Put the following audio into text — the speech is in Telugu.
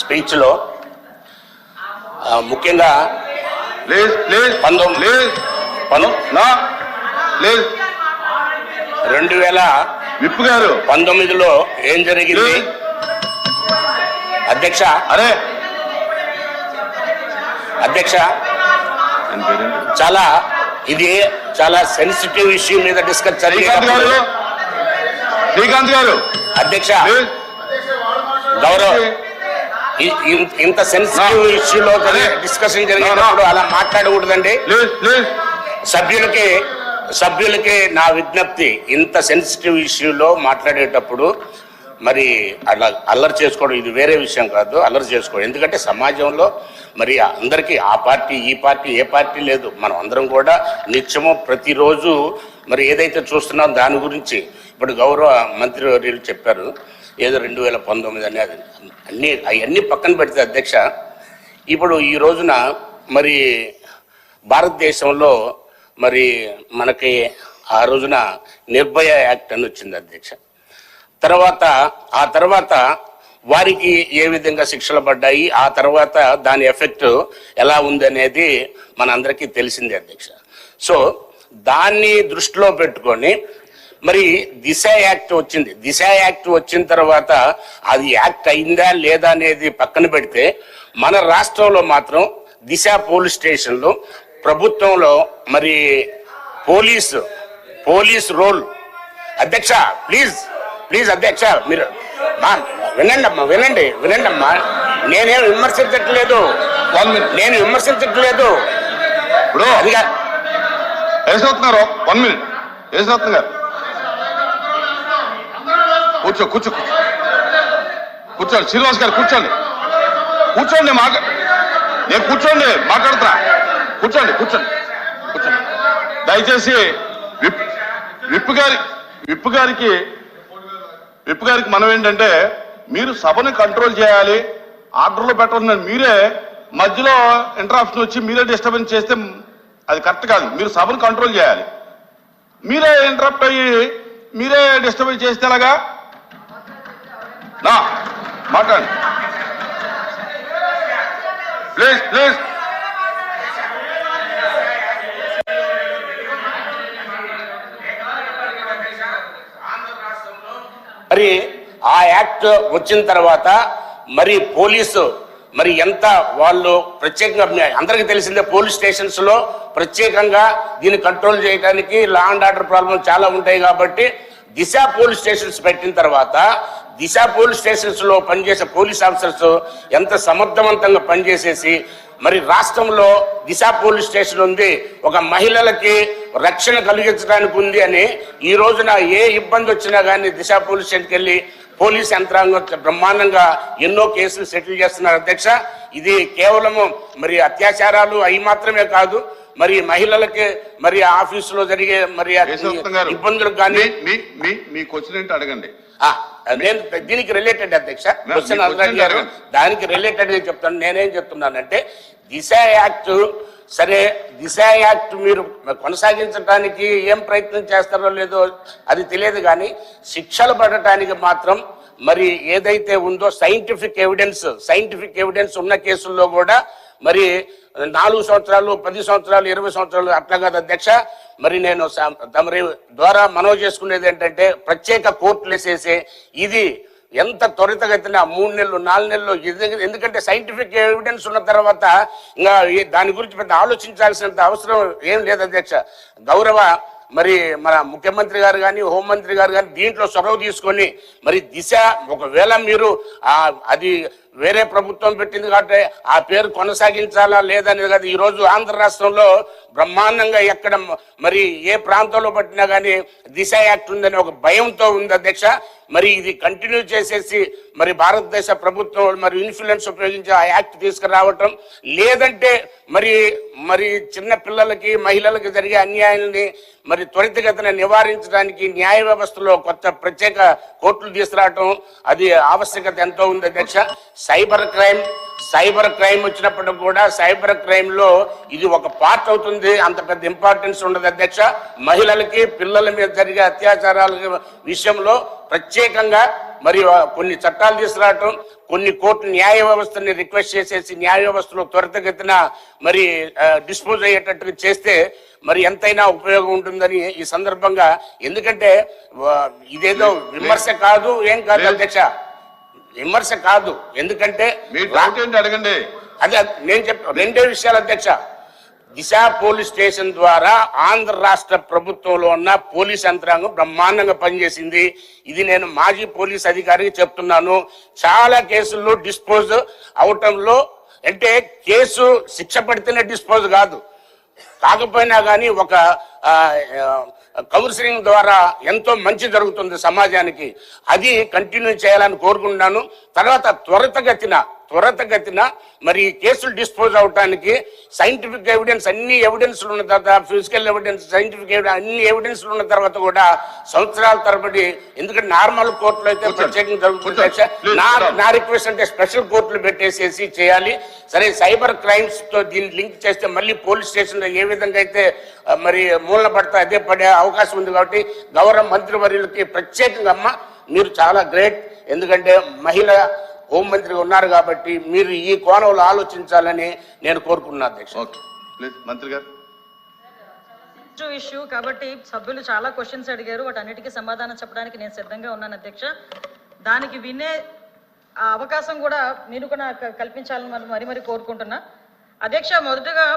స్పీచ్లో ముఖ్యంగా 2019లో ఏం జరిగింది అధ్యక్ష చాలా సెన్సిటివ్ ఇష్యూ మీద డిస్కస్ జరిగేటప్పుడు శ్రీకాంత్ గారు అధ్యక్ష గౌరవ్ ఇంత సెన్సిటివ్ ఇష్యూలో డిస్కషన్ జరిగేటప్పుడు అలా మాట్లాడకూడదండి. సభ్యులకి నా విజ్ఞప్తి, ఇంత సెన్సిటివ్ ఇష్యూలో మాట్లాడేటప్పుడు మరి అలా అల్లరి చేసుకోవడం ఇది వేరే విషయం కాదు, అల్లరి చేసుకోవడం. ఎందుకంటే సమాజంలో మరి అందరికీ ఆ పార్టీ ఈ పార్టీ ఏ పార్టీ లేదు, మనం అందరం కూడా నిత్యము ప్రతిరోజు మరి ఏదైతే చూస్తున్నాం దాని గురించి. ఇప్పుడు గౌరవ మంత్రి వర్యులు చెప్పారు ఏదో 2019 అనేది, అవన్నీ పక్కన పెడితే అధ్యక్ష, ఇప్పుడు ఈ రోజున మరి భారతదేశంలో మరి మనకి ఆ రోజున నిర్భయ యాక్ట్ అని వచ్చింది అధ్యక్ష. ఆ తర్వాత వారికి ఏ విధంగా శిక్షలు పడ్డాయి, ఆ తర్వాత దాని ఎఫెక్ట్ ఎలా ఉంది అనేది మనందరికీ తెలిసిందే అధ్యక్ష. సో దాన్ని దృష్టిలో పెట్టుకొని మరి దిశ యాక్ట్ వచ్చింది. దిశ యాక్ట్ వచ్చిన తర్వాత అది యాక్ట్ అయిందా లేదా అనేది పక్కన పెడితే మన రాష్ట్రంలో మాత్రం దిశ పోలీస్ స్టేషన్లో ప్రభుత్వంలో మరి పోలీస్ రోల్ అధ్యక్ష ప్లీజ్ అధ్యక్ష మీరు వినండి అమ్మా, నేనేం విమర్శించట్లేదు. ఇప్పుడు వేసవుతున్నారు 1 minute వేసవుతున్నారు. కూర్చోండి శ్రీనివాస్ గారు, కూర్చోండి నేను మాట్లాడుతున్నా. కూర్చోండి దయచేసి విప్ గారికి మనం ఏంటంటే, మీరు సభను కంట్రోల్ చేయాలి, ఆర్డర్లో పెట్టాలని మీరే మధ్యలో ఇంటరాప్షన్ వచ్చి మీరే డిస్టర్బెన్స్ చేస్తే అది కరెక్ట్ కాదు. మీరు సభను కంట్రోల్ చేయాలి, మీరే ఇంటరప్ట్ అయ్యి మీరే డిస్టర్బెన్స్ చేస్తే ఎలాగా? మాట్లాడండి ప్లీజ్. మరి ఆ యాక్ట్ వచ్చిన తర్వాత మరి పోలీసు మరి ఎంత వాళ్ళు ప్రత్యేకంగా అందరికీ తెలిసిందే, పోలీస్ స్టేషన్స్ లో ప్రత్యేకంగా దీన్ని కంట్రోల్ చేయడానికి లా అండ్ ఆర్డర్ ప్రాబ్లం చాలా ఉంటాయి కాబట్టి దిశ పోలీస్ స్టేషన్స్ పెట్టిన తర్వాత దిశ పోలీస్ స్టేషన్స్ లో పనిచేసే పోలీస్ ఆఫీసర్స్ ఎంత సమర్థవంతంగా పనిచేసేసి మరి రాష్ట్రంలో దిశ పోలీస్ స్టేషన్ ఉంది, ఒక మహిళలకి రక్షణ కలిగించడానికి ఉంది అని ఈ రోజున ఏ ఇబ్బంది వచ్చినా కానీ దిశ పోలీస్ స్టేషన్కి వెళ్ళి పోలీస్ యంత్రాంగం బ్రహ్మాండంగా ఎన్నో కేసులు సెటిల్ చేస్తున్నారు అధ్యక్ష. ఇది కేవలము మరి అత్యాచారాలు అవి మాత్రమే కాదు, మరి మహిళలకి మరి ఆఫీసులో జరిగే మరి ఇబ్బందులు కానీ మీకు వచ్చినట్టు అడగండి. నేను దీనికి రిలేటెడ్ అధ్యక్ష క్వశ్చన్ అడిగారు, దానికి రిలేటెడ్ చెప్తాను. నేనేం చెప్తున్నానంటే దిశ యాక్ట్ సరే, దిశ యాక్ట్ మీరు కొనసాగించడానికి ఏం ప్రయత్నం చేస్తారో లేదో అది తెలియదు, కానీ శిక్షలు పడటానికి మాత్రం మరి ఏదైతే ఉందో సైంటిఫిక్ ఎవిడెన్స్ ఉన్న కేసుల్లో కూడా మరి 4 సంవత్సరాలు 10 సంవత్సరాలు 20 సంవత్సరాలు అట్లా కాదు అధ్యక్ష. మరి నేను తమరి ద్వారా మనవి చేసుకునేది ఏంటంటే ప్రత్యేక కోర్టులు వేసేసి ఇది ఎంత త్వరితగతిన 3 నెలలు 4 నెలలు, ఎందుకంటే సైంటిఫిక్ ఎవిడెన్స్ ఉన్న తర్వాత ఇంకా దాని గురించి పెద్ద ఆలోచించాల్సినంత అవసరం ఏం లేదు అధ్యక్ష. గౌరవ మరి మన ముఖ్యమంత్రి గారు కానీ హోంమంత్రి గారు కానీ దీంట్లో చొరవ తీసుకొని మరి దిశ ఒకవేళ మీరు అది వేరే ప్రభుత్వం పెట్టింది కాబట్టి ఆ పేరు కొనసాగించాలా లేదనేది కాదు. ఈరోజు ఆంధ్ర రాష్ట్రంలో బ్రహ్మాండంగా ఎక్కడ మరి ఏ ప్రాంతంలో పట్టినా కానీ దిశ యాక్ట్ ఉందని ఒక భయంతో ఉంది అధ్యక్ష. మరి ఇది కంటిన్యూ చేసేసి మరి భారతదేశ ప్రభుత్వం మరి ఇన్ఫ్లుయెన్స్ ఉపయోగించి ఆ యాక్ట్ తీసుకురావటం, లేదంటే మరి చిన్న పిల్లలకి మహిళలకి జరిగే అన్యాయాన్ని మరి త్వరితగతిన నివారించడానికి న్యాయ వ్యవస్థలో కొత్త ప్రత్యేక కోర్టులు తీసుకురావటం అది ఆవశ్యకత ఎంతో ఉంది అధ్యక్ష. సైబర్ క్రైమ్ సైబర్ క్రైమ్ వచ్చినప్పుడు కూడా సైబర్ క్రైమ్ లో ఇది ఒక పార్ట్ అవుతుంది. అంత పెద్ద ఇంపార్టెన్స్ ఉండదు అధ్యక్ష. మహిళలకి పిల్లల మీద జరిగే అత్యాచారాల విషయంలో ప్రత్యేకంగా మరి కొన్ని చట్టాలు తీసుకురావటం, కొన్ని కోర్టు న్యాయ వ్యవస్థని రిక్వెస్ట్ చేసేసి న్యాయ వ్యవస్థలో త్వరితగతిన మరి డిస్పోజ్ అయ్యేటట్టుగా చేస్తే మరి ఎంతైనా ఉపయోగం ఉంటుందని ఈ సందర్భంగా, ఎందుకంటే ఇదేదో విమర్శ కాదు, ఏం కాదు అధ్యక్ష, విమర్శ కాదు. ఎందుకంటే మీ డౌట్ ఏంటి అడగండి. అదే నేను చెప్తా, రెండే విషయాలు అధ్యక్ష. దిశ పోలీస్ స్టేషన్ ద్వారా ఆంధ్ర రాష్ట్ర ప్రభుత్వంలో ఉన్న పోలీస్ యంత్రాంగం బ్రహ్మాండంగా పనిచేసింది. ఇది నేను మాజీ పోలీస్ అధికారికి చెప్తున్నాను. చాలా కేసుల్లో డిస్పోజ్ అవటంలో, అంటే కేసు శిక్ష పడితేనే డిస్పోజ్ కాదు, కాకపోయినా కానీ ఒక కౌన్సిలింగ్ ద్వారా ఎంతో మంచి జరుగుతుంది సమాజానికి. అది కంటిన్యూ చేయాలని కోరుకుంటున్నాను. తర్వాత త్వరితగతిన మరి కేసులు డిస్పోజ్ అవడానికి సైంటిఫిక్ ఎవిడెన్స్, అన్ని ఎవిడెన్స్లు ఉన్న తర్వాత, ఫిజికల్ ఎవిడెన్స్, సైంటిఫిక్ ఎవిడెన్స్, అన్ని ఎవిడెన్స్లు ఉన్న తర్వాత కూడా సంవత్సరాల తరబడి, ఎందుకంటే నార్మల్ కోర్టులో అయితే ప్రత్యేకంగా జరుగుతుంది. నా రిక్వెస్ట్ అంటే స్పెషల్ కోర్టులు పెట్టేసేసి చేయాలి. సరే, సైబర్ క్రైమ్స్ తో దీన్ని లింక్ చేస్తే మళ్ళీ పోలీస్ స్టేషన్ లో ఏ విధంగా అయితే మరి మూలన పడితే అదే పడే అవకాశం ఉంది. కాబట్టి గౌరవ మంత్రివర్యులకి ప్రత్యేకంగా, అమ్మ మీరు చాలా గ్రేట్, ఎందుకంటే మహిళ హోంమంత్రిగా ఉన్నారు కాబట్టి మీరు ఈ కోణంలో ఆలోచించాలని నేను కోరుకున్నాను అధ్యక్ష. మంత్రి గారు, ఇష్యూ కాబట్టి సభ్యులు చాలా క్వశ్చన్స్ అడిగారు, వాటన్నిటికీ సమాధానం చెప్పడానికి నేను సిద్ధంగా ఉన్నాను అధ్యక్ష. దానికి వినే ఆ అవకాశం కూడా మీరు కూడా కల్పించాలని మరి కోరుకుంటున్నా అధ్యక్ష. మొదటగా